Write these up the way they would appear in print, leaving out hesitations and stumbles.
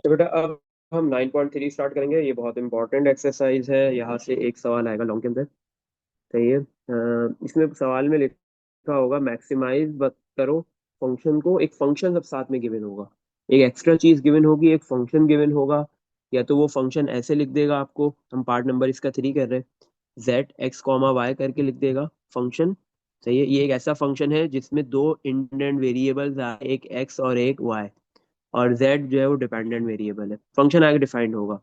तो बेटा अब हम 9.3 स्टार्ट करेंगे। ये बहुत इंपॉर्टेंट एक्सरसाइज है। यहाँ से एक सवाल आएगा लॉन्ग के अंदर। सही है। इसमें सवाल में लिखा होगा मैक्सिमाइज करो फंक्शन को। एक फंक्शन सब साथ में गिवन होगा, एक एक्स्ट्रा चीज गिवन होगी, एक फंक्शन गिवन होगा। या तो वो फंक्शन ऐसे लिख देगा आपको, हम पार्ट नंबर इसका 3 कर रहे हैं, जेड एक्स कॉमा वाई करके लिख देगा फंक्शन। सही है। ये एक ऐसा फंक्शन है जिसमें दो इंडिपेंडेंट वेरिएबल्स आए, एक एक्स और एक वाई, और z जो है वो डिपेंडेंट वेरिएबल है। फंक्शन आगे डिफाइंड होगा।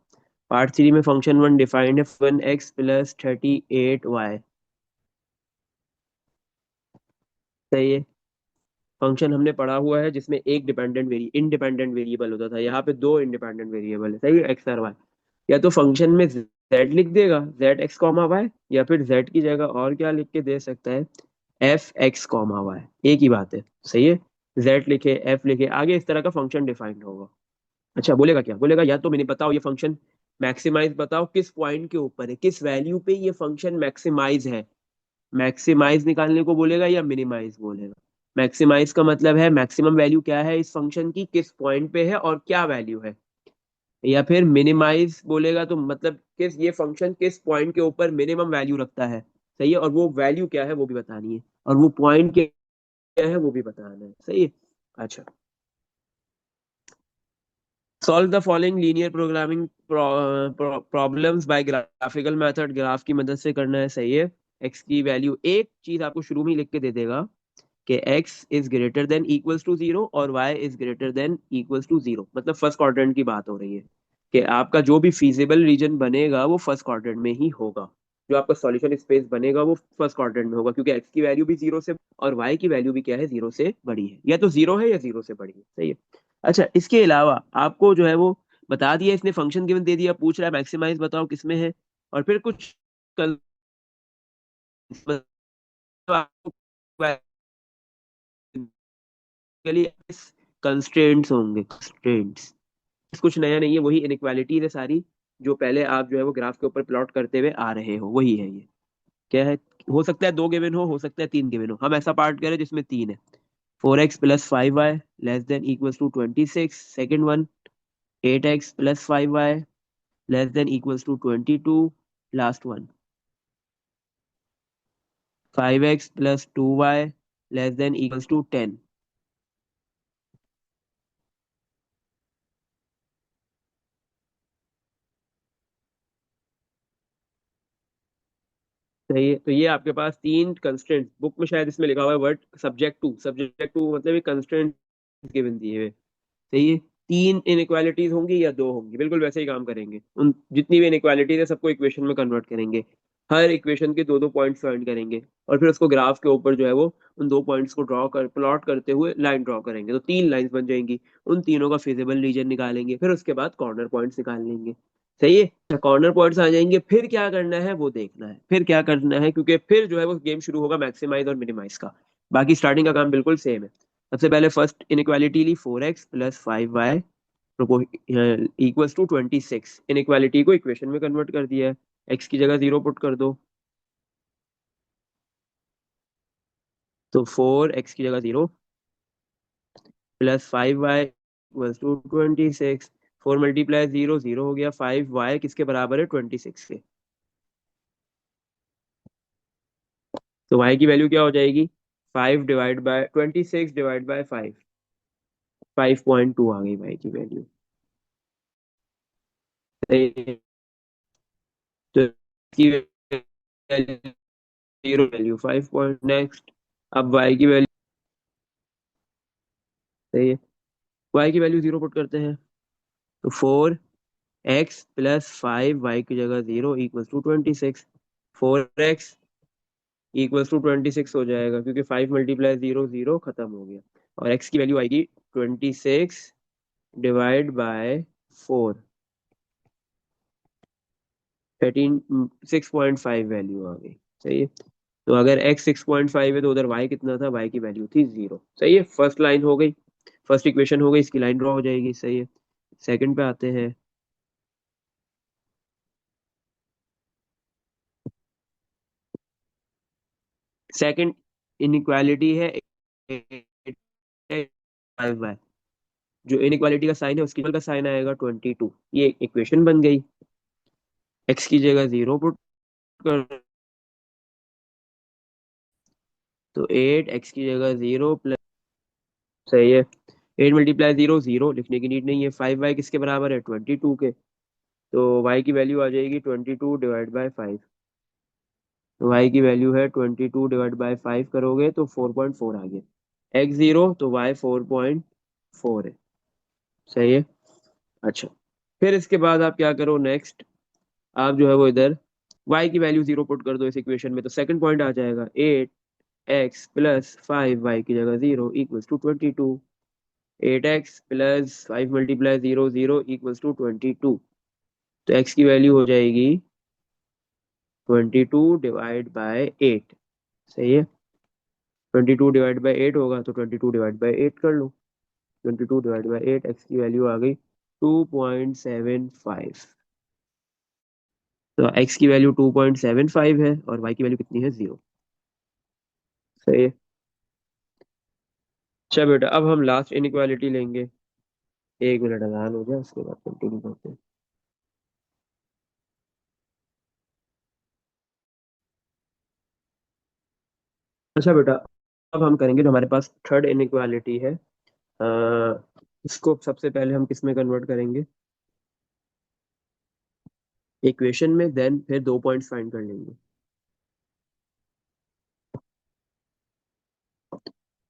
पार्ट 3 में फंक्शन वन डिफाइंड है, 1x+38y। सही है। फंक्शन हमने पढ़ा हुआ है जिसमें एक इंडिपेंडेंट वेरिएबल होता था, यहाँ पे दो इंडिपेंडेंट वेरिएबल है। सही है, एक्स और वाई। या तो फंक्शन में z लिख देगा, जेड एक्स कॉमा वाई, या फिर z की जगह और क्या लिख के दे सकता है, एफ एक्स कॉमा वाई। एक ही बात है। सही है। z लिखे, f लिखे, आगे इस तरह का फंक्शन डिफाइंड होगा। अच्छा, बोलेगा क्या? बोलेगा या तो मैंने बताओ ये फंक्शन मैक्सिमाइज बताओ किस पॉइंट के ऊपर है, किस वैल्यू पे ये फंक्शन मैक्सिमाइज है। मैक्सिमाइज निकालने को बोलेगा या मिनिमाइज बोलेगा। मैक्सिमाइज का मतलब है मैक्सिमम वैल्यू क्या है इस फंक्शन की, किस पॉइंट पे है और क्या वैल्यू है। या फिर मिनिमाइज बोलेगा तो मतलब किस ये फंक्शन किस पॉइंट के ऊपर मिनिमम वैल्यू रखता है। सही है। और वो वैल्यू क्या है वो भी बतानी है, और वो पॉइंट क्या है वो भी बताना है। सही है। अच्छा, solve the following linear programming problems bye graphical method. Graph की मदद से करना है। सही है। एक्स की वैल्यू, एक चीज आपको शुरू में ही लिख के दे देगा कि x is greater than equals to zero और y is greater than equals to zero. मतलब फर्स्ट क्वाड्रेंट की बात हो रही है कि आपका जो भी फीजिबल रीजन बनेगा वो फर्स्ट क्वाड्रेंट में ही होगा। जो आपका सॉल्यूशन स्पेस बनेगा वो फर्स्ट क्वाड्रेंट में होगा, क्योंकि एक्स की वैल्यू भी जीरो से और वाई की वैल्यू भी क्या है, जीरो से बड़ी है। या तो जीरो है या जीरो से बड़ी है। सही है। अच्छा, इसके अलावा आपको जो है वो बता दिया, इसने फंक्शन गिवन दे दिया, पूछ रहा है मैक्सिमाइज बताओ किसमें है। और फिर कुछ कल कंस्ट्रेंट्स होंगे, कंस्ट्रेंट्स। कुछ नया नहीं है, वही इनइक्वालिटीज है सारी, जो पहले आप जो है वो ग्राफ के ऊपर प्लॉट करते हुए आ रहे हो, वही है ये। क्या है? हो सकता है दो गिवन हो सकता है तीन गिवन हो, हम ऐसा पार्ट करें जिसमें तीन है। 4x+5y less than equals to 26, second one. 8x+5y less than equals to 22, last one. 5x+2y less than equals to 10। सही है। तो ये आपके पास तीन कंस्ट्रेंट, बुक में शायद इसमें लिखा हुआ है वर्ड सब्जेक्ट टू मतलब ये कंस्ट्रेंट गिवन दिए हुए। सही है। तीन इनइक्वालिटीज होंगी या दो होंगी, बिल्कुल वैसे ही काम करेंगे। उन जितनी भी इनइक्वालिटीज है सबको इक्वेशन में कन्वर्ट करेंगे। हर इक्वेशन के दो दो पॉइंट्स फाइंड करेंगे, और फिर उसको ग्राफ के ऊपर जो है वो उन दो पॉइंट्स को ड्रॉ कर प्लॉट करते हुए लाइन ड्रॉ करेंगे, तो तीन लाइंस बन जाएंगी। उन तीनों का फिजिबल रीजन निकालेंगे, फिर उसके बाद कॉर्नर पॉइंट्स निकाल लेंगे। सही है। कॉर्नर पॉइंट्स आ जाएंगे, फिर क्या करना है वो देखना है, फिर क्या करना है, क्योंकि फिर जो है वो गेम शुरू होगा मैक्सिमाइज और मिनिमाइज का। बाकी स्टार्टिंग का काम बिल्कुल सेम है। सबसे पहले फर्स्ट इनइक्वालिटी ली, 4x+5y इक्वल्स टू 26। इनइक्वालिटी को इक्वेशन में कन्वर्ट कर दिया है, एक्स की जगह जीरो पुट कर दो, तो 4x की जगह zero +5y equals to 26। 4 × 0 zero हो गया, 5y किसके बराबर है, 26 के। तो y की वैल्यू क्या हो जाएगी, 5/26 डिवाइड बाय 5, 5.2 आ गई y की वैल्यू। तो इसकी वैल्यू जीरो, वैल्यू 5 नेक्स्ट। अब y की वैल्यू, सही है, y की वैल्यू जीरो पुट करते हैं, तो 4x+5 y की जगह जीरो इक्वल्स टू 26। 4x=26 हो जाएगा, क्योंकि 5 × 0 0 खत्म हो गया। और x की वैल्यू आएगी 26/4। 6.5 वैल्यू आ गई। सही है। तो अगर x 6.5 है तो उधर y कितना था, y की वैल्यू थी जीरो। सही है। फर्स्ट लाइन हो गई, फर्स्ट इक्वेशन हो गई, इसकी लाइन ड्रॉ हो जाएगी। सही है। सेकंड पे आते हैं। सेकंड इनइक्वालिटी है 5y। जो इनइक्वालिटी का साइन है उसके का साइन आएगा 22। ये इक्वेशन बन गई। एक्स की जगह 0 पुट कर, तो 8 एक्स की जगह 0 प्लस, सही है, 8 × 0 0, लिखने की नीड नहीं है। 5 वाई किसके बराबर है, 22 के। तो वाई की वैल्यू आ जाएगी 22/5। तो वाई की वैल्यू है 22/5, करोगे तो 4.4 आ गया। एक्स 0 तो वाई 4.4 है। सही है। अच्छा, फिर इसके बाद आप क्या करो नेक्स्ट, आप जो है वो इधर y की वैल्यू 0 पुट कर दो इस इक्वेशन में, तो सेकंड पॉइंट आ जाएगा 8x + 5 y की जगह 0 = 22। 8x + 5 × 0 0 = 22। तो x की वैल्यू हो जाएगी 22/8। सही है। 22/8 होगा तो 22/8 कर लो। 22/8, x की वैल्यू आ गई 2.75। तो x की वैल्यू 2.75 है और y की वैल्यू कितनी है, 0। सही है। अच्छा बेटा, अब हम लास्ट इनइक्वालिटी लेंगे। 1 मिनट अजान हो जाए उसके बाद कंटिन्यू करते हैं। अच्छा बेटा, अब हम करेंगे जो हमारे पास थर्ड इनइक्वालिटी है, इसको सबसे पहले हम किस में कन्वर्ट करेंगे, इक्वेशन में, देन फिर 2 पॉइंट्स फाइंड कर लेंगे।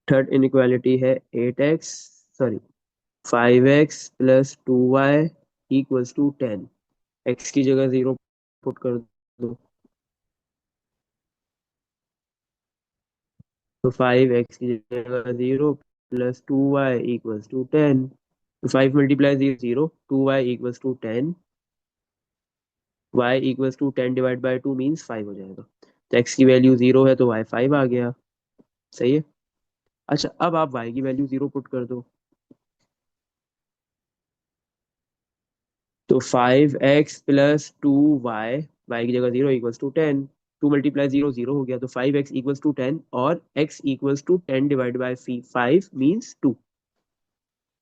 थर्ड इनइक्वालिटी है 8x, sorry, 5x + 2y = 10। X की जगह 0 पुट कर दो, तो 5x की जगह 0 + 2y = 10। तो 5 × 0 0, 2y = 10, y = 10/2 मीन्स 5 हो जाएगा। तो x की वैल्यू 0 है तो y 5 आ गया। सही है। अच्छा, अब आप y की वैल्यू 0 पुट कर दो, तो 5x + 2y, y की जगह 0 = 10। 2 × 0 0 हो गया, तो 5x = 10 और x = 10/5 मीन्स 2।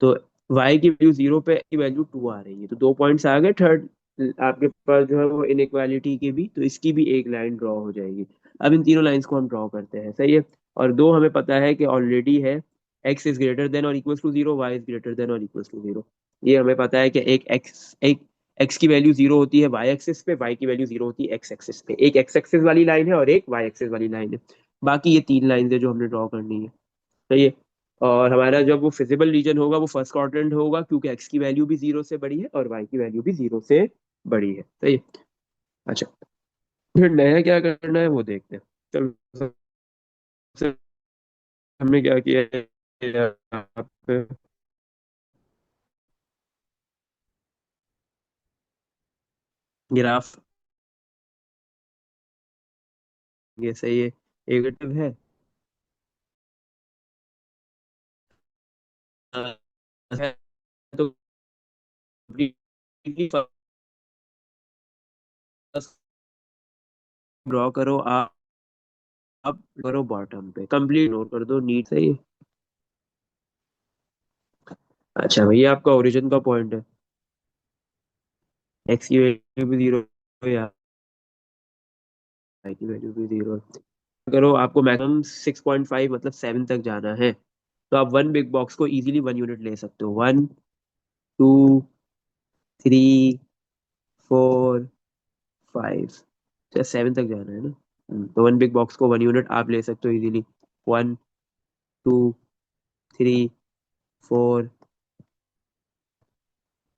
तो y की वैल्यू 0 पे की वैल्यू 2 आ रही है, तो 2 पॉइंट्स आ गए थर्ड आपके पास जो है वो इनइक्वालिटी की भी, तो इसकी भी एक लाइन ड्रॉ हो जाएगी। अब इन तीनों लाइंस को हम ड्रॉ करते हैं। सही है। और दो हमें पता है कि ऑलरेडी है, x > 0 y > 0 ये हमें पता है कि एक x की वैल्यू 0 होती है y एक्सिस पे, y की वैल्यू 0 होती है x एक्सिस पे। एक x एक्सिस वाली लाइन है और एक y एक्सिस वाली लाइन है। बाकी ये तीन लाइन है जो हमने ड्रॉ करनी है। सही है। और हमारा जब वो फिजिबल रीजन होगा वो फर्स्ट क्वाड्रेंट होगा, क्योंकि एक्स की वैल्यू भी 0 से बड़ी है और वाई की वैल्यू भी 0 से बड़ी है। सही है। अच्छा, फिर नया क्या करना है वो देखते हैं। चलो, सबसे हमने क्या किया है, यहाँ पे ग्राफ, ये सही है, नेगेटिव है तो ड्रॉ करो आप करो बॉटम पे, कंप्लीट नोट कर दो नीट। सही है। अच्छा, भैया आपका ओरिजिन का पॉइंट है, एक्स की वैल्यू भी 0 या वाई की वैल्यू भी 0। करो, आपको मैक्सिमम 6.5 मतलब 7 तक जाना है, तो आप वन बिग बॉक्स को इजीली 1 यूनिट ले सकते हो। 1, 2, 3, 4, 5, 7 तक जाना है ना। तो वन बिग बॉक्स को 1 यूनिट आप ले सकते हो इजीली। 1, 2, 3, 4,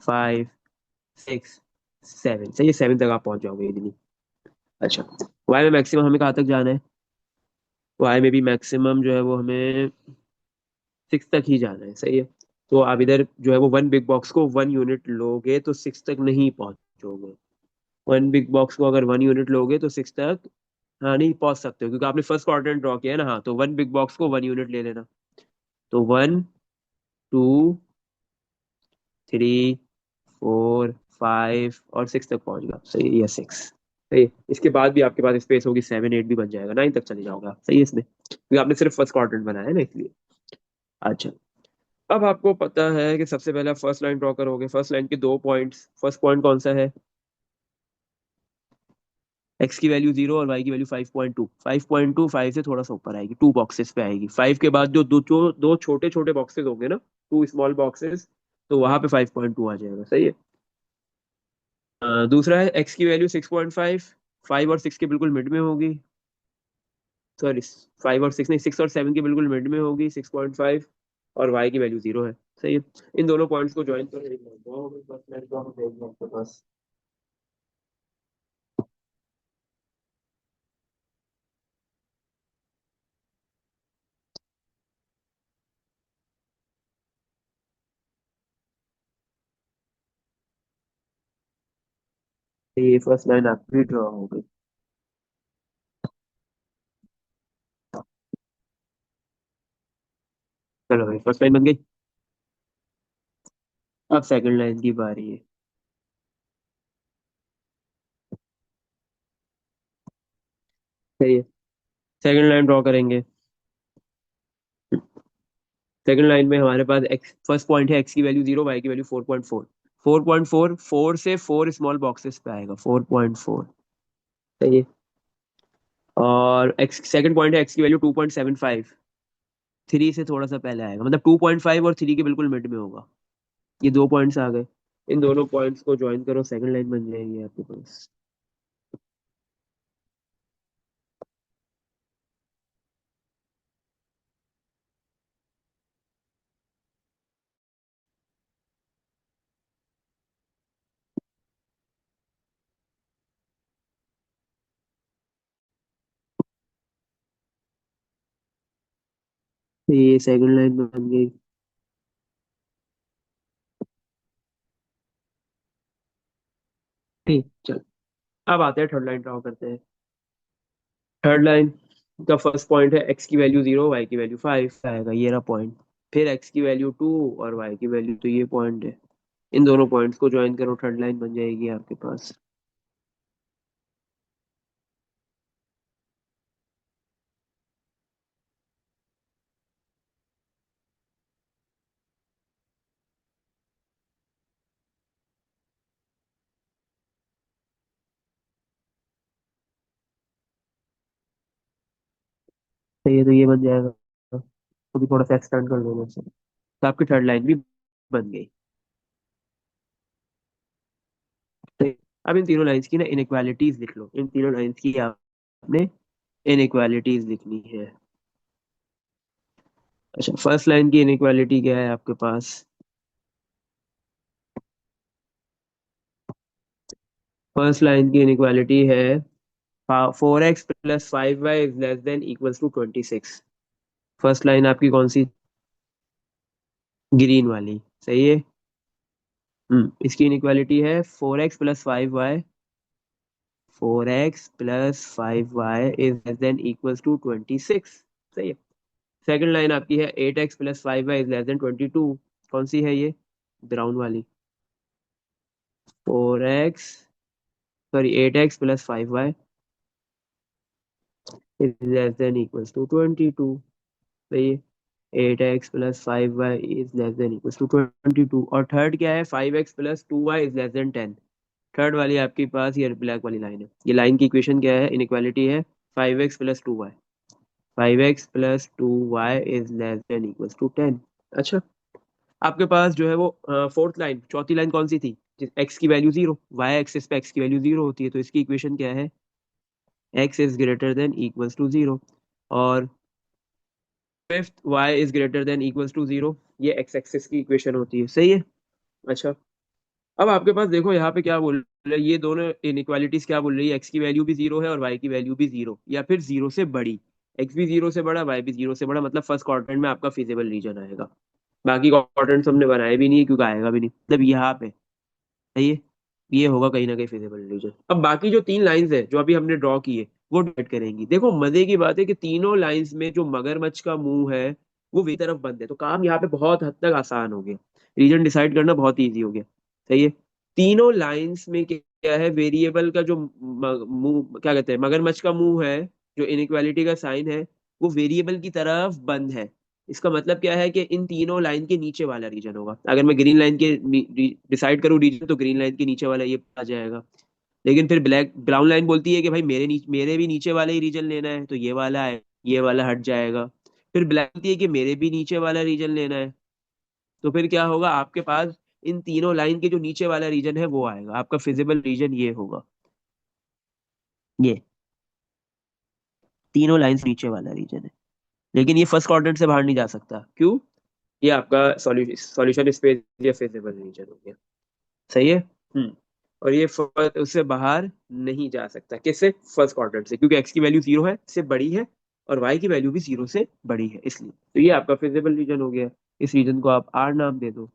5, 6, 7, सही है, 7 तक आप पहुंच जाओगे इजीली। अच्छा, वाई में मैक्सिमम हमें कहाँ तक जाना है, वाई में भी मैक्सिमम जो है वो हमें 6 तक ही जाना है। सही है। तो आप इधर जो है वो वन बिग बॉक्स को 1 यूनिट लोगे तो 6 तक नहीं पहुंचोगे। वन बिग बॉक्स को अगर 1 यूनिट लोगे तो 6 तक, हाँ, नहीं पहुंच सकते हो, क्योंकि आपने फर्स्ट क्वाड्रेंट ड्रॉ किया है ना। हाँ, तो वन बिग बॉक्स को 1 यूनिट ले लेना। तो 1, 2, 3, 4, 5 और 6 तक पहुंच गया। सही है, 6। सही है। इसके बाद भी आपके पास स्पेस होगी, 7, 8 भी बन जाएगा, 9 तक चले जाओगे आप। सही है इसमें, क्योंकि आपने सिर्फ फर्स्ट क्वाड्रेंट बनाया है ना, इसलिए। अच्छा, अब आपको पता है कि सबसे पहले फर्स्ट लाइन ड्रॉ करोगे। फर्स्ट लाइन के दो पॉइंट्स, फर्स्ट पॉइंट कौन सा है? एक्स की वैल्यू 0 और वाई की वैल्यू 5.2। 5.2 5 से थोड़ा सा ऊपर आएगी, टू बॉक्सेस पे आएगी। 5 के बाद जो दो छोटे छोटे बॉक्सेस होंगे ना, टू स्मॉल बॉक्सेस, तो वहां पे 5.2 आ जाएगा। सही है। दूसरा है एक्स की वैल्यू 6.5। 5 और 6 के बिल्कुल मिड में होगी। सॉरी, 5 और 6 नहीं, 6 और 7 के बिल्कुल मिड में होगी 6.5। और वाई की वैल्यू 0 है। सही है। इन दोनों पॉइंट्स को ज्वाइन करो, एक लाइन ड्रॉ होगी, फर्स्ट लाइन ड्रॉ हो जाएगी आपके पास। ये फर्स्ट लाइन आपकी ड्रॉ हो गई। चलो भाई, फर्स्ट लाइन बन गई। अब सेकंड लाइन की बारी है। सही है। सेकंड लाइन ड्रॉ करेंगे। सेकंड लाइन में हमारे पास एक्स, फर्स्ट पॉइंट है एक्स की वैल्यू 0, वाई की वैल्यू 4.4। 4.4, 4 से 4 स्मॉल बॉक्सेस पे आएगा, 4.4। सही है। और एक्स, सेकंड पॉइंट है एक्स की वैल्यू 2.75। 3 से थोड़ा सा पहले आएगा, मतलब 2.5 और 3 के बिल्कुल मिड में होगा। ये दो पॉइंट्स आ गए। इन दोनों पॉइंट्स को ज्वाइन करो, सेकंड लाइन बन जाएगी आपके पास। तो ये सेकंड लाइन बन गई। ठीक, चल। अब आते हैं थर्ड लाइन ड्रॉ करते हैं। थर्ड लाइन का फर्स्ट पॉइंट है एक्स की वैल्यू 0, वाई की वैल्यू 5 आएगा, ये रहा पॉइंट। फिर एक्स की वैल्यू 2 और वाई की वैल्यू, तो ये पॉइंट है। इन दोनों पॉइंट्स को ज्वाइन करो, थर्ड लाइन बन जाएगी आपके पास। तो ये बन जाएगा। तो भी थोड़ा सा एक्सटेंड कर देना से, तो आपकी थर्ड लाइन भी बन गई। तो अब इन तीनों लाइंस की ना इनइक्वालिटीज लिख लो। इन तीनों लाइंस की आपने इनइक्वालिटीज लिखनी है। अच्छा, फर्स्ट लाइन की इनइक्वालिटी क्या है आपके पास? फर्स्ट लाइन की इनइक्वालिटी है 4x + 5y is less than equals to 26। First line आपकी कौन सी? ग्रीन वाली। सही है। इसकी इनइक्वालिटी है 4x + 5y। 4x + 5y is less than equals to 26। सही है। सेकंड लाइन आपकी है 8x + 5y is less then 22। कौन सी है ये? ब्राउन वाली। 4x, sorry, 8x + 5y is less than equals to 22। सही है। 8x + 5y is less than equals to 22। और थर्ड क्या है? 5x + 2y is less then 10। Third वाली आपके पास ये ब्लैक वाली लाइन है। ये लाइन की इक्वेशन क्या है, इनइक्वालिटी है 5x + 2y। 5x + 2y is less than equals to 10। अच्छा, आपके पास जो है वो फोर्थ लाइन, चौथी लाइन कौन सी थी? एक्स की वैल्यू 0, वाई एक्सिस पे एक्स की वैल्यू 0 होती है, तो इसकी इक्वेशन क्या है? X is greater than equals to 0। और fifth, y is greater than equals to 0। ये एक्स एक्सिस की इक्वेशन होती है। सही है। अच्छा, अब आपके पास देखो यहाँ पे क्या बोल रहे हैं, ये दोनों इनइक्वालिटीज क्या बोल रही है? एक्स की वैल्यू भी 0 है और वाई की वैल्यू भी 0, या फिर 0 से बड़ी। एक्स भी 0 से बड़ा, वाई भी 0 से बड़ा, मतलब फर्स्ट क्वाड्रेंट में आपका फिजिबल रीजन आएगा। बाकी क्वाड्रेंट्स हमने बनाए भी नहीं है, क्योंकि आएगा भी नहीं, मतलब यहाँ पे। सही है। ये होगा कहीं ना कहीं फिजिबल रीजन। अब बाकी जो तीन लाइंस है जो अभी हमने ड्रॉ की है, वो डिवाइड करेंगी। देखो मजे की बात है कि तीनों लाइंस में जो मगरमच्छ का मुंह है वो वी तरफ बंद है, तो काम यहाँ पे बहुत हद तक आसान हो गया। रीजन डिसाइड करना बहुत ईजी हो गया। सही है। तीनों लाइंस में क्या है, वेरिएबल का जो मुंह, क्या कहते हैं, मगरमच्छ का मुंह है, जो इनइक्वालिटी का साइन है, वो वेरिएबल की तरफ बंद है। इसका मतलब क्या है कि इन तीनों लाइन के नीचे वाला रीजन होगा। अगर मैं ग्रीन लाइन के डिसाइड करूँ रीजन, तो ग्रीन लाइन के नीचे वाला ये आ जाएगा। लेकिन फिर ब्राउन लाइन बोलती है कि भाई मेरे भी नीचे वाला ही रीजन लेना है, तो ये वाला है, ये वाला हट जाएगा। फिर ब्लैक बोलती है कि मेरे भी नीचे वाला रीजन लेना है, तो फिर क्या होगा आपके पास, इन तीनों लाइन के जो नीचे वाला रीजन है वो आएगा, आपका फिजिबल रीजन ये होगा। ये तीनों लाइन नीचे वाला रीजन है। लेकिन ये फर्स्ट क्वाड्रेंट से बाहर नहीं जा सकता, क्यों? ये आपका सॉल्यूशन स्पेस या फिजिबल रीजन हो गया। सही है। हम्म। और ये उससे बाहर नहीं जा सकता, किससे? फर्स्ट क्वाड्रेंट से, क्योंकि एक्स की वैल्यू जीरो है, से बड़ी है, और वाई की वैल्यू भी जीरो से बड़ी है, इसलिए तो ये आपका फिजिबल रीजन हो गया। इस रीजन को आप आर नाम दे दो।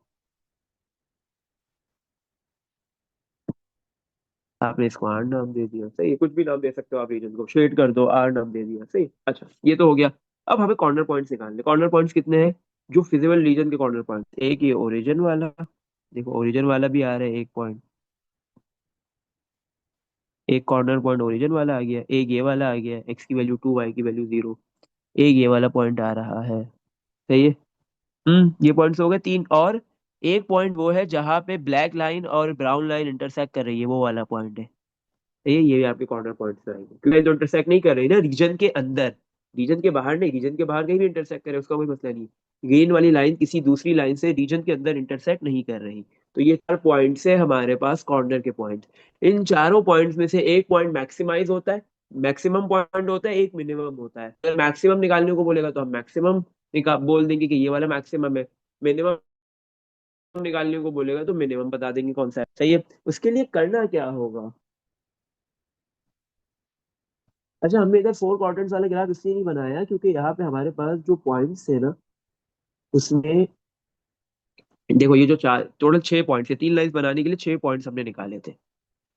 आपने इसको आर नाम दे दिया, सही है, कुछ भी नाम दे सकते हो आप, रीजन को शेड कर दो, आर नाम दे दिया, सही। अच्छा, ये तो हो गया। अब हमें कॉर्नर पॉइंट्स निकालने। कॉर्नर पॉइंट्स कितने हैं जो फिजिबल रीजन के कॉर्नर पॉइंट? एक ये ओरिजिन वाला, देखो ओरिजिन वाला भी आ रहा है एक पॉइंट, एक कॉर्नर पॉइंट ओरिजिन वाला आ गया, एक ये वाला आ गया, एक्स की वैल्यू टू, वाई की वैल्यू जीरो, एक ये वाला पॉइंट आ रहा है। सही है। ये पॉइंट्स हो गए तीन, और एक पॉइंट वो है जहां पे ब्लैक लाइन और ब्राउन लाइन इंटरसेक्ट कर रही है, वो वाला पॉइंट है। ये भी आपके कॉर्नर पॉइंट्स रहेंगे, क्योंकि जो इंटरसेक्ट नहीं कर रही ना रीजन के अंदर, रीजन के बाहर नहीं, रीजन के बाहर कहीं भी इंटरसेक्ट करे उसका कोई मसला नहीं। ग्रीन वाली लाइन किसी दूसरी लाइन से रीजन के अंदर इंटरसेक्ट नहीं कर रही। तो ये चार पॉइंट्स है हमारे पास कॉर्नर के पॉइंट। इन चारों पॉइंट्स में से एक पॉइंट मैक्सिमाइज होता है, मैक्सिमम पॉइंट होता है, एक मिनिमम होता है। अगर मैक्सिमम निकालने को बोलेगा तो हम मैक्सिमम निकाल बोल देंगे कि ये वाला मैक्सिमम है। मिनिमम निकालने को बोलेगा तो मिनिमम बता देंगे कौन सा है। सही है। उसके लिए करना क्या होगा? अच्छा, हमने इधर फोर क्वाड्रेंट्स वाला ग्राफ इसलिए नहीं बनाया क्योंकि यहाँ पे हमारे पास जो पॉइंट्स है ना, उसमें देखो ये जो चार टोटल छह पॉइंट्स है, तीन लाइंस बनाने के लिए छह पॉइंट्स हमने निकाले थे।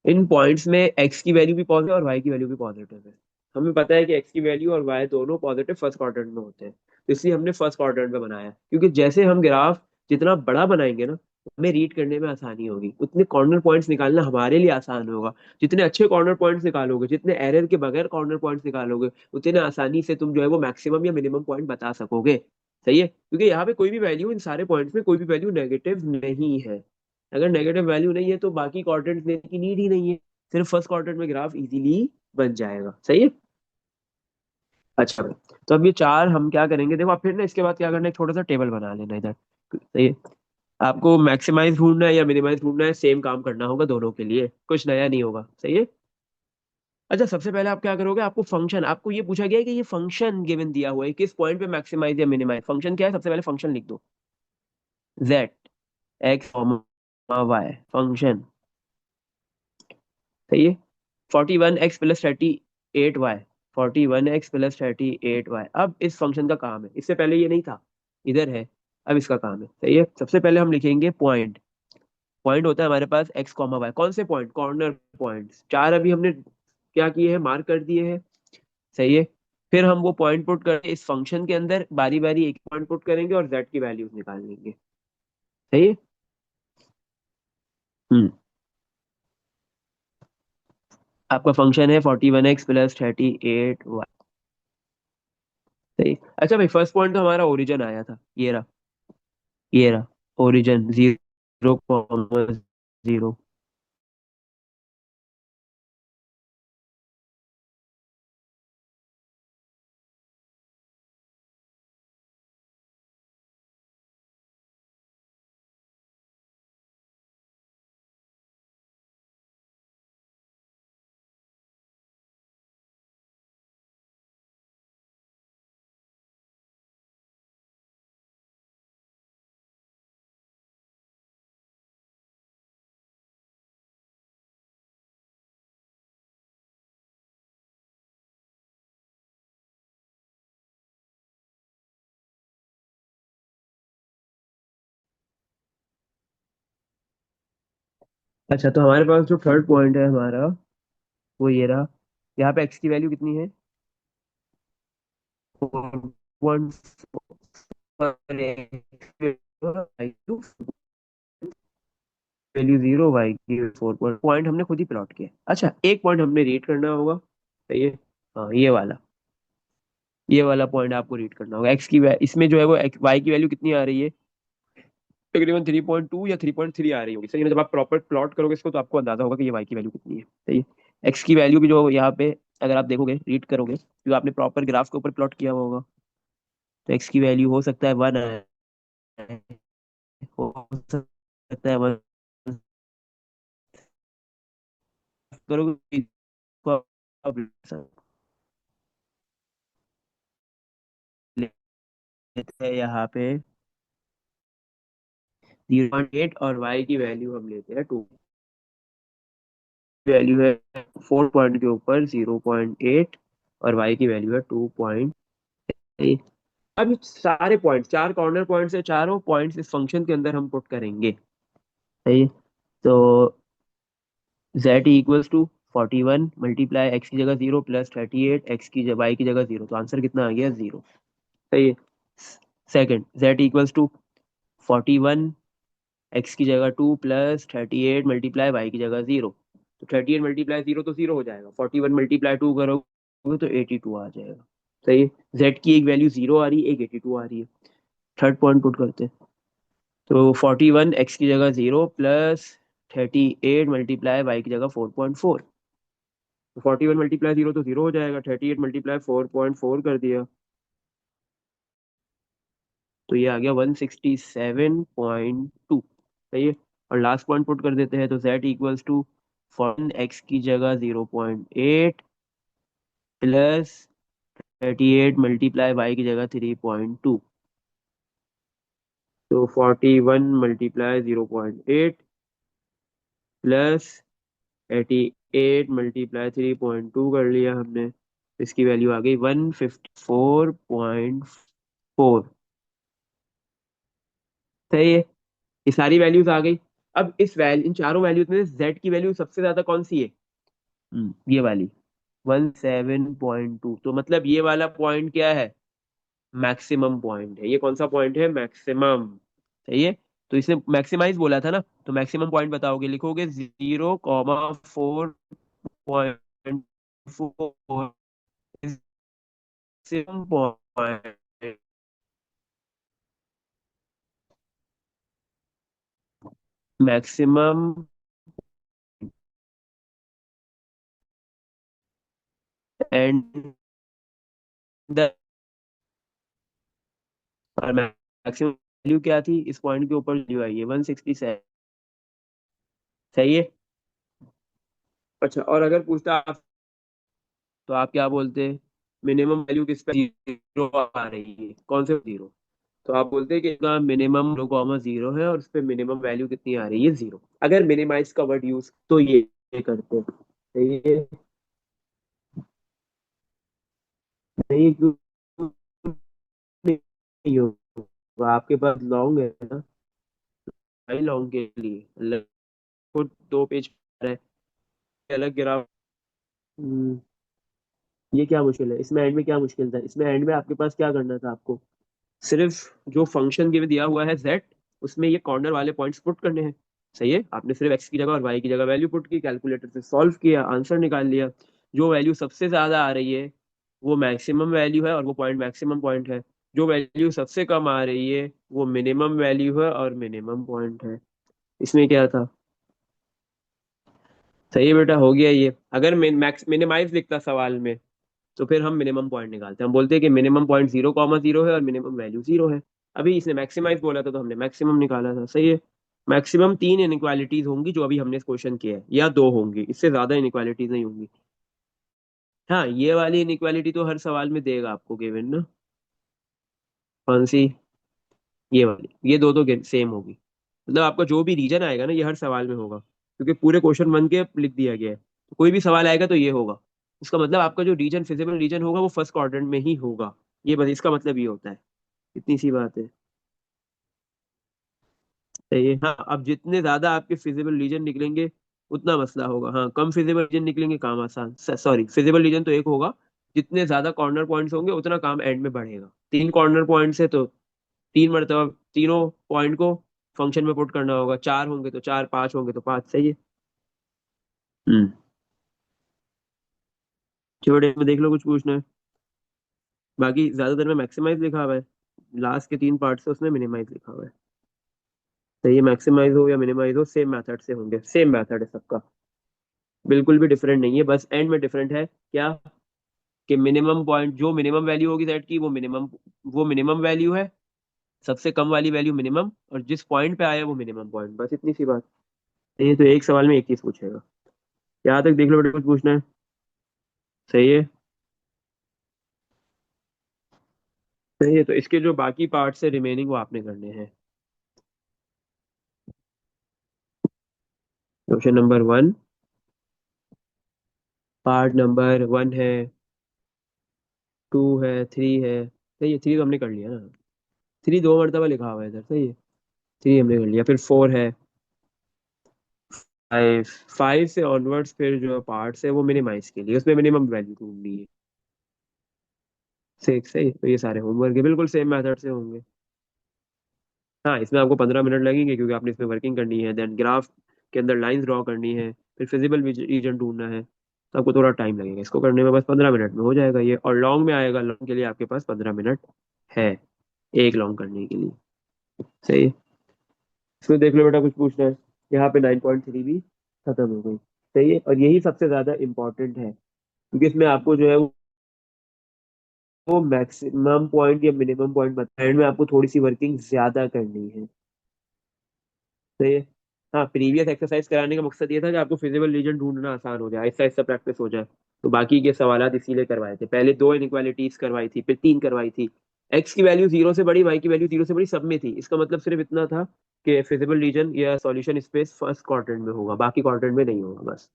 इन पॉइंट्स में एक्स की वैल्यू भी पॉजिटिव और वाई की वैल्यू भी पॉजिटिव है। हमें पता है कि एक्स की वैल्यू और वाई दोनों पॉजिटिव फर्स्ट क्वाड्रेंट में होते हैं, तो इसलिए हमने फर्स्ट क्वाड्रेंट में बनाया, क्योंकि जैसे हम ग्राफ जितना बड़ा बनाएंगे ना, हमें रीड करने में आसानी होगी, उतने कॉर्नर पॉइंट्स निकालना हमारे लिए आसान होगा। जितने अच्छे कॉर्नर पॉइंट्स निकालोगे, जितने एरर के बगैर कॉर्नर पॉइंट्स निकालोगे, उतने आसानी से तुम जो है वो मैक्सिमम या मिनिमम पॉइंट बता सकोगे। सही है, क्योंकि यहाँ पे कोई भी वैल्यू, इन सारे पॉइंट्स में कोई भी वैल्यू नेगेटिव नहीं है। अगर नेगेटिव वैल्यू नहीं है तो बाकी क्वाड्रेंट्स लेने की नीड ही नहीं है, सिर्फ फर्स्ट क्वाड्रेंट में ग्राफ इजीली बन जाएगा। सही है। अच्छा भाई, तो अब ये चार हम क्या करेंगे, देखो आप फिर ना इसके बाद क्या करना है, एक छोटा सा टेबल बना लेना इधर। सही है। आपको मैक्सिमाइज ढूंढना है या मिनिमाइज ढूंढना है, सेम काम करना होगा दोनों के लिए, कुछ नया नहीं होगा। सही है। अच्छा, सबसे पहले आप क्या करोगे, आपको फंक्शन, आपको ये पूछा गया है कि ये फंक्शन गिवन दिया हुआ है, किस पॉइंट पे मैक्सिमाइज या मिनिमाइज, फंक्शन क्या है, सबसे पहले फंक्शन लिख दो। Z x y function. सही है। 41x + 38y, 41x + 38y। अब इस फंक्शन का काम है, इससे पहले ये नहीं था, इधर है, अब इसका काम है। सही है। सबसे पहले हम लिखेंगे पॉइंट। पॉइंट होता है हमारे पास x, y, कौन से पॉइंट? कॉर्नर पॉइंट्स चार अभी हमने क्या किए हैं, मार्क कर दिए हैं। सही है। फिर हम वो पॉइंट पुट कर इस फंक्शन के अंदर बारी बारी एक पॉइंट पुट करेंगे और z की वैल्यूज निकाल लेंगे। सही है। हम्म। आपका फंक्शन है 41x + 38y। सही। अच्छा भाई, फर्स्ट पॉइंट तो हमारा ओरिजिन आया था, ये रहा, ये रहा ओरिजिन 0,0। अच्छा, तो हमारे पास जो थर्ड पॉइंट है हमारा, वो ये रहा। यहाँ पे एक्स की वैल्यू कितनी है? 4.4, वैल्यू जीरो, वाई की 4 पॉइंट हमने खुद ही प्लॉट किया। अच्छा, एक पॉइंट हमने रीड करना होगा। सही है। हाँ, ये वाला। ये वाला पॉइंट आपको रीड करना होगा। एक्स की इसमें जो है वो वाई की वैल्यू कितनी आ रही है, तकरीबन 3.2 या 3.3 आ रही होगी, सही है ना? जब आप प्रॉपर प्लॉट करोगे इसको तो आपको अंदाजा होगा कि ये वाई की वैल्यू कितनी है, सही है। एक्स की वैल्यू भी जो यहाँ पे अगर आप देखोगे रीड करोगे, जो आपने प्रॉपर ग्राफ के ऊपर प्लॉट किया हुआ होगा, तो एक्स की वैल्यू हो सकता है 1, हो सकता है 1 करोगे, इसको आप लेते हैं यहाँ पे 0.8 और वाई की वैल्यू हम लेते हैं 2, वैल्यू है 4 पॉइंट के ऊपर 0.8 और वाई की वैल्यू है 2.8। अब ये सारे पॉइंट, चार कॉर्नर पॉइंट्स है, चारों पॉइंट्स इस फंक्शन के अंदर हम पुट करेंगे, सही है। तो z equals to 41 multiply x की जगह 0 प्लस 38 एक्स की वाई की जगह 0, तो आंसर कितना आ गया 0, सही है। Second, z equals to 41 x की जगह 2 प्लस 38 मल्टीप्लाई वाई की जगह 0, तो 38 मल्टीप्लाई 0 तो 0 हो जाएगा, 41 मल्टीप्लाई 2 करोगे तो 82 आ जाएगा, सही है। z की एक वैल्यू 0 आ रही है, एक 82 आ रही है। थर्ड पॉइंट पुट करते हैं, तो 41 एक्स की जगह 0 प्लस 38 मल्टीप्लाई वाई की जगह 4.4, तो 41 मल्टीप्लाई 0 तो 0 हो जाएगा, 38 मल्टीप्लाई 4.4 कर दिया तो ये आ गया 167.2, सही है। और लास्ट पॉइंट पुट कर देते हैं, तो z इक्वल्स टू 41 एक्स की जगह 0.8 प्लस 38 मल्टीप्लाई वाई की जगह 3.2, तो 41 मल्टीप्लाई 0.8 प्लस 88 मल्टीप्लाई 3.2 कर लिया हमने, इसकी वैल्यू आ गई 154.4, सही है। ये सारी वैल्यूज आ गई। अब इन चारों वैल्यूज में z की वैल्यू सबसे ज्यादा कौन सी है? ये वाली 17.2, तो मतलब ये वाला पॉइंट क्या है? मैक्सिमम पॉइंट है। ये कौन सा पॉइंट है? मैक्सिमम, सही है। तो इसने मैक्सिमाइज बोला था ना, तो मैक्सिमम पॉइंट बताओगे, लिखोगे 0,4.4 maximum point, maximum and the, और मैक्सिमम वैल्यू क्या थी इस पॉइंट के ऊपर जो आई है? 167, सही है। अच्छा, और अगर पूछता आप तो आप क्या बोलते? मिनिमम वैल्यू किस पे 0 आ रही है, कौन से 0? तो आप बोलते हैं कि इसका मिनिमम 0,0 है और उस पे मिनिमम वैल्यू कितनी आ रही है? 0। अगर मिनिमाइज का वर्ड यूज तो ये करते हैं, सही है। नहीं क्यों नहीं होगा, आपके पास लॉन्ग है ना, भाई लॉन्ग के लिए अलग, खुद 2 पेज है, अलग ग्राफ। ये क्या मुश्किल है इसमें? एंड में क्या मुश्किल था इसमें? एंड में आपके पास क्या करना था आपको? सिर्फ जो फंक्शन के दिया हुआ है z, उसमें ये कॉर्नर वाले पॉइंट्स पुट करने हैं, सही है। आपने सिर्फ x की जगह और y की जगह वैल्यू पुट की, कैलकुलेटर से सॉल्व किया, आंसर निकाल लिया। जो वैल्यू सबसे ज्यादा आ रही है वो मैक्सिमम वैल्यू है और वो पॉइंट मैक्सिमम पॉइंट है। जो वैल्यू सबसे कम आ रही है वो मिनिमम वैल्यू है और मिनिमम पॉइंट है। इसमें क्या था? सही है बेटा, हो गया ये। अगर मैक्स मिनिमाइज लिखता सवाल में तो फिर हम मिनिमम पॉइंट निकालते हैं, हम बोलते हैं कि मिनिमम पॉइंट 0,0 है और मिनिमम वैल्यू 0 है। अभी इसने मैक्सिमाइज बोला था तो हमने मैक्सिमम निकाला था, सही है। मैक्सिमम 3 इनइक्वालिटीज होंगी जो अभी हमने इस क्वेश्चन किया है, या 2 होंगी, इससे ज्यादा इनइक्वालिटीज नहीं होंगी। हाँ, ये वाली इनइक्वालिटी तो हर सवाल में देगा आपको गिवन ना। कौन सी? ये वाली, ये दो तो सेम होगी। मतलब आपका जो भी रीजन आएगा ना ये हर सवाल में होगा, क्योंकि पूरे क्वेश्चन बन के लिख दिया गया है, तो कोई भी सवाल आएगा तो ये होगा। इसका मतलब आपका जो रीजन, फिजिबल रीजन होगा वो फर्स्ट क्वाड्रेंट में ही होगा। ये बस इसका मतलब ये होता है, इतनी सी बात है, सही है। हाँ, अब जितने ज्यादा आपके फिजिबल रीजन निकलेंगे उतना मसला होगा। हाँ, कम फिजिबल रीजन निकलेंगे काम आसान, सॉरी, फिजिबल रीजन तो एक होगा। जितने ज्यादा कॉर्नर पॉइंट्स होंगे उतना काम एंड में बढ़ेगा। 3 कॉर्नर पॉइंट्स है तो 3 मरतबा तीनों पॉइंट को फंक्शन में पुट करना होगा, 4 होंगे तो 4, 5 होंगे तो 5, सही है। हम्म, छोटे में देख लो, कुछ पूछना है? बाकी ज्यादातर में मैक्सिमाइज लिखा हुआ है, लास्ट के तीन पार्ट से उसमें मिनिमाइज लिखा हुआ है। तो ये मैक्सिमाइज हो या मिनिमाइज हो सेम मेथड से होंगे, सेम मेथड है सबका, बिल्कुल भी डिफरेंट नहीं है। बस एंड में डिफरेंट है क्या, कि मिनिमम पॉइंट, जो मिनिमम वैल्यू होगी सेट की वो मिनिमम वैल्यू है, सबसे कम वाली वैल्यू मिनिमम, और जिस पॉइंट पे आया वो मिनिमम पॉइंट, बस इतनी सी बात। ये तो एक सवाल में एक चीज पूछेगा। यहाँ तक देख लो बेटा, कुछ पूछना है? सही है। सही है, तो इसके जो बाकी पार्ट्स है रिमेनिंग वो आपने करने हैं। Question number one, part number one है, टू है, थ्री है। सही है, थ्री तो हमने कर लिया ना, थ्री दो मरतबा लिखा हुआ है इधर। सही है, थ्री हमने कर लिया। फिर फोर है, फाइव, फाइव से ऑनवर्ड्स फिर जो पार्ट्स है वो मिनिमाइज के लिए, उसमें मिनिमम वैल्यू ढूंढनी है। सिक्स। सही, तो ये सारे होमवर्क है, बिल्कुल सेम मेथड से होंगे। हाँ, इसमें आपको 15 मिनट लगेंगे क्योंकि आपने इसमें वर्किंग करनी है, देन ग्राफ के अंदर लाइंस ड्रॉ करनी है, फिर फिजिबल रीजन ढूंढना है, तो आपको थोड़ा टाइम लगेगा इसको करने में। बस 15 मिनट में हो जाएगा ये, और लॉन्ग में आएगा, लॉन्ग के लिए आपके पास 15 मिनट है, एक लॉन्ग करने के लिए। सही है। इसमें देख लो बेटा, कुछ पूछना है? यहाँ पे 9.3 भी खत्म हो गई। सही है, और यही सबसे ज्यादा इंपॉर्टेंट है क्योंकि इसमें आपको जो है वो मैक्सिमम पॉइंट या मिनिमम पॉइंट बता, एंड में आपको थोड़ी सी वर्किंग ज्यादा करनी है। सही है। हाँ, प्रीवियस एक्सरसाइज कराने का मकसद ये था कि आपको फिजिबल रीजन ढूंढना आसान हो जाए, ऐसा ऐसा प्रैक्टिस हो जाए। तो बाकी के सवालात इसीलिए करवाए थे, पहले दो इनइक्वालिटीज करवाई थी, फिर तीन करवाई थी। एक्स की वैल्यू जीरो से बड़ी, वाई की वैल्यू जीरो से बड़ी, सब में थी। इसका मतलब सिर्फ इतना था कि फिजिबल रीजन या सॉल्यूशन स्पेस फर्स्ट क्वाड्रेंट में होगा, बाकी क्वाड्रेंट में नहीं होगा, बस।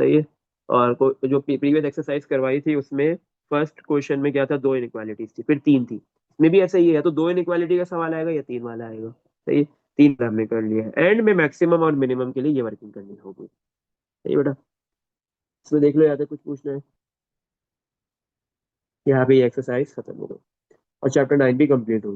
सही है। और जो प्रीवियस एक्सरसाइज करवाई थी उसमें फर्स्ट क्वेश्चन में क्या था, दो इनइक्वालिटीज थी, फिर तीन थी। इसमें भी ऐसा ही है, तो दो इनइक्वालिटी का सवाल आएगा या तीन वाला आएगा। सही है। तीन हमने कर लिया है, एंड में मैक्सिमम और मिनिमम के लिए ये वर्किंग करनी होगी। सही बेटा। इसमें देख लो, या तो कुछ पूछना है? यहाँ पे ये एक्सरसाइज खत्म हो गई और चैप्टर 9 भी कंप्लीट हो गया।